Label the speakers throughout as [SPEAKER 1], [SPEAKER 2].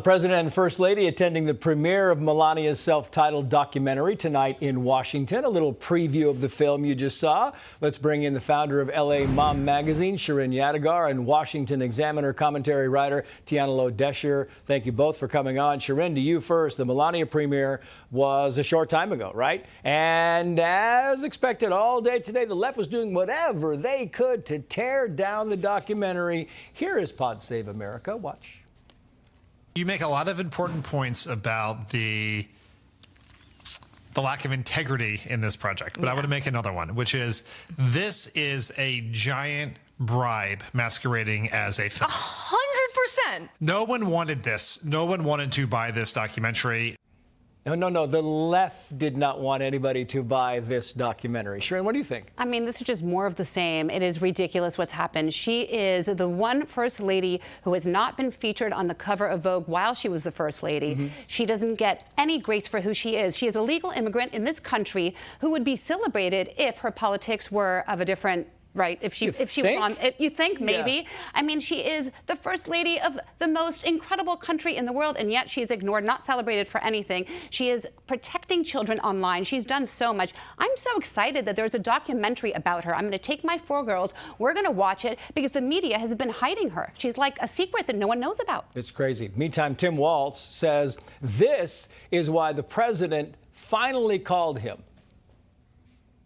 [SPEAKER 1] President and First Lady attending the premiere of Melania's self-titled documentary tonight in Washington. A little preview of the film you just saw. Let's bring in the founder of LA Mom Magazine, Shirin Yadigar, and Washington Examiner commentary writer Tiana Low-Desher. Thank you both for coming on. Shirin, to you first. The Melania premiere was a short time ago, right? And as expected, all day today, the left was doing whatever they could to tear down the documentary. Here is Pod Save America. Watch.
[SPEAKER 2] You make a lot of important points about the lack of integrity in this project, but I want to make another one, which is this is a giant bribe masquerading as a film.
[SPEAKER 3] 100%.
[SPEAKER 2] No one wanted this. No one wanted to buy this documentary.
[SPEAKER 1] No. The left did not want anybody to buy this documentary. Shirin, what do you think?
[SPEAKER 3] I mean, this is just more of the same. It is ridiculous what's happened. She is the one First Lady who has not been featured on the cover of Vogue while she was the First Lady. She doesn't get any grace for who she is. She is a legal immigrant in this country who would be celebrated if her politics were of a different right, if she was on, you think maybe. Yeah. I mean, she is the First Lady of the most incredible country in the world, and yet she's ignored, not celebrated for anything. She is protecting children online. She's done so much. I'm so excited that there's a documentary about her. I'm going to take my 4 girls. We're going to watch it because the media has been hiding her. She's like a secret that no one knows about.
[SPEAKER 1] It's crazy. Meantime, Tim Walz says this is why the president finally called him.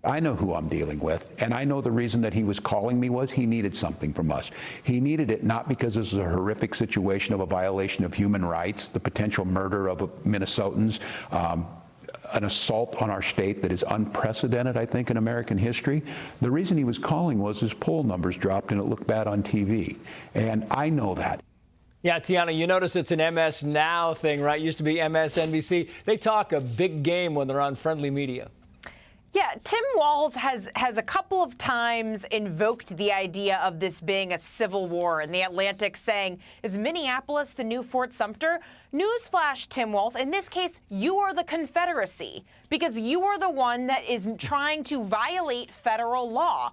[SPEAKER 4] I know who I'm dealing with, and I know the reason that he was calling me was he needed something from us. He needed it not because this is a horrific situation of a violation of human rights, the potential murder of Minnesotans, an assault on our state that is unprecedented, I think, in American history. The reason he was calling was his poll numbers dropped and it looked bad on TV, and I know that.
[SPEAKER 1] Yeah, Tiana, you notice it's an MS Now thing, right? Used to be MSNBC. They talk a big game when they're on friendly media.
[SPEAKER 5] Yeah, Tim Walz has a couple of times invoked the idea of this being a civil war in The Atlantic, saying, is Minneapolis the new Fort Sumter? Newsflash, Tim Walz, in this case, you are the Confederacy because you are the one that is trying to violate federal law.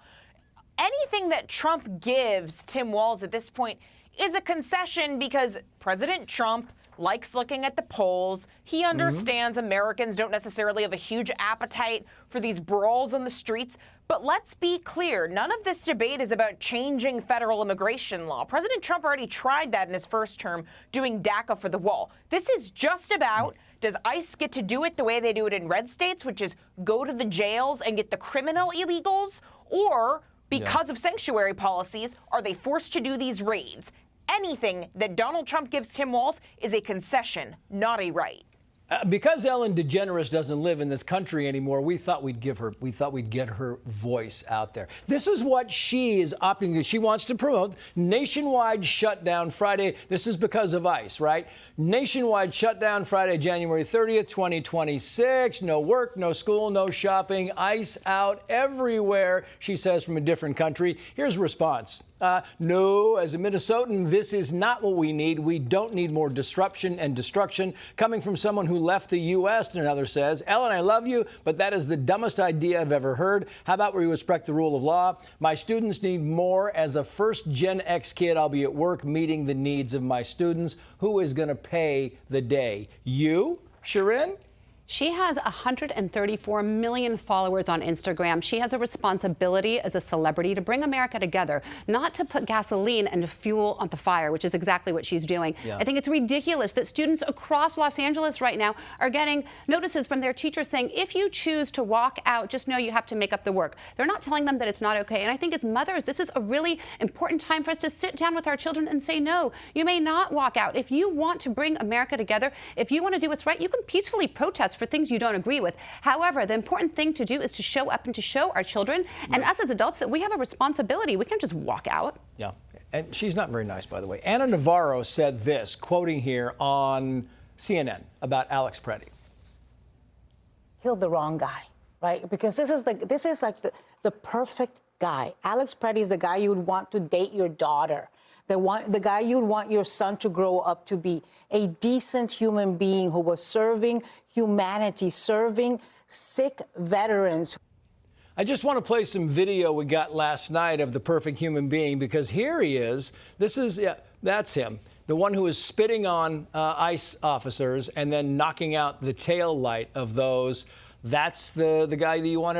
[SPEAKER 5] Anything that Trump gives Tim Walz at this point is a concession because President Trump likes looking at the polls. He understands Americans don't necessarily have a huge appetite for these brawls on the streets. But let's be clear, none of this debate is about changing federal immigration law. President Trump already tried that in his first term, doing DACA for the wall. This is just about, does ICE get to do it the way they do it in red states, which is go to the jails and get the criminal illegals? Or because of sanctuary policies, are they forced to do these raids? Anything that Donald Trump gives Tim Walz is a concession, not a right.
[SPEAKER 1] Because Ellen DeGeneres doesn't live in this country anymore, we thought we'd get her voice out there. This is what she is opting to. She wants to promote nationwide shutdown Friday. This is because of ICE, right? Nationwide shutdown Friday, January 30th, 2026. No work, no school, no shopping. ICE out everywhere, she says, from a different country. Here's a response. No, as a Minnesotan, this is not what we need. We don't need more disruption and destruction coming from someone who left the U.S., another says. Ellen, I love you, but that is the dumbest idea I've ever heard. How about we respect the rule of law? My students need more. As a first Gen X kid, I'll be at work meeting the needs of my students. Who is going to pay the day? You, Shirin?
[SPEAKER 3] She has 134 million followers on Instagram. She has a responsibility as a celebrity to bring America together, not to put gasoline and fuel on the fire, which is exactly what she's doing. Yeah. I think it's ridiculous that students across Los Angeles right now are getting notices from their teachers saying, if you choose to walk out, just know you have to make up the work. They're not telling them that it's not okay. And I think as mothers, this is a really important time for us to sit down with our children and say, no, you may not walk out. If you want to bring America together, if you want to do what's right, you can peacefully protest for things you don't agree with. However, the important thing to do is to show up and to show our children and us as adults that we have a responsibility. We can't just walk out.
[SPEAKER 1] Yeah, and she's not very nice, by the way. Anna Navarro said this, quoting here on CNN about Alex Pretti.
[SPEAKER 6] Killed the wrong guy, right? Because this is like the perfect guy. Alex Pretti is the guy you would want to date your daughter. The guy you'd want your son to grow up to be, a decent human being who was serving humanity, serving sick veterans.
[SPEAKER 1] I just want to play some video we got last night of the perfect human being, because here he is. This is, that's him. the one who is spitting on ICE officers and then knocking out the tail light of those, that's the guy that you want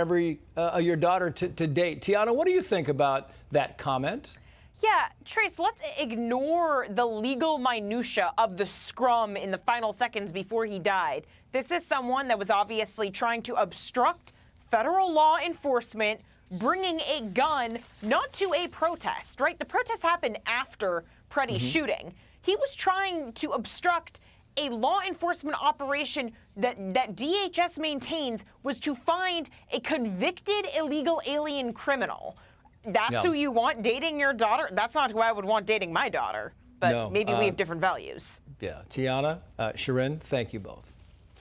[SPEAKER 1] your daughter to date. Tiana, what do you think about that comment?
[SPEAKER 5] Yeah, Trace, let's ignore the legal minutia of the scrum in the final seconds before he died. This is someone that was obviously trying to obstruct federal law enforcement, bringing a gun not to a protest, right? The protest happened after Pretty's shooting. He was trying to obstruct a law enforcement operation that DHS maintains was to find a convicted illegal alien criminal. That's who you want dating your daughter? That's not who I would want dating my daughter. But maybe we have different values.
[SPEAKER 1] Yeah. Tiana, Sharon, thank you both.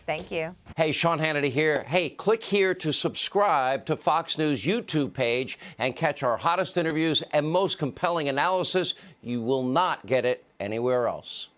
[SPEAKER 5] Thank you.
[SPEAKER 7] Hey, Sean Hannity here. Hey, click here to subscribe to Fox News YouTube page and catch our hottest interviews and most compelling analysis. You will not get it anywhere else.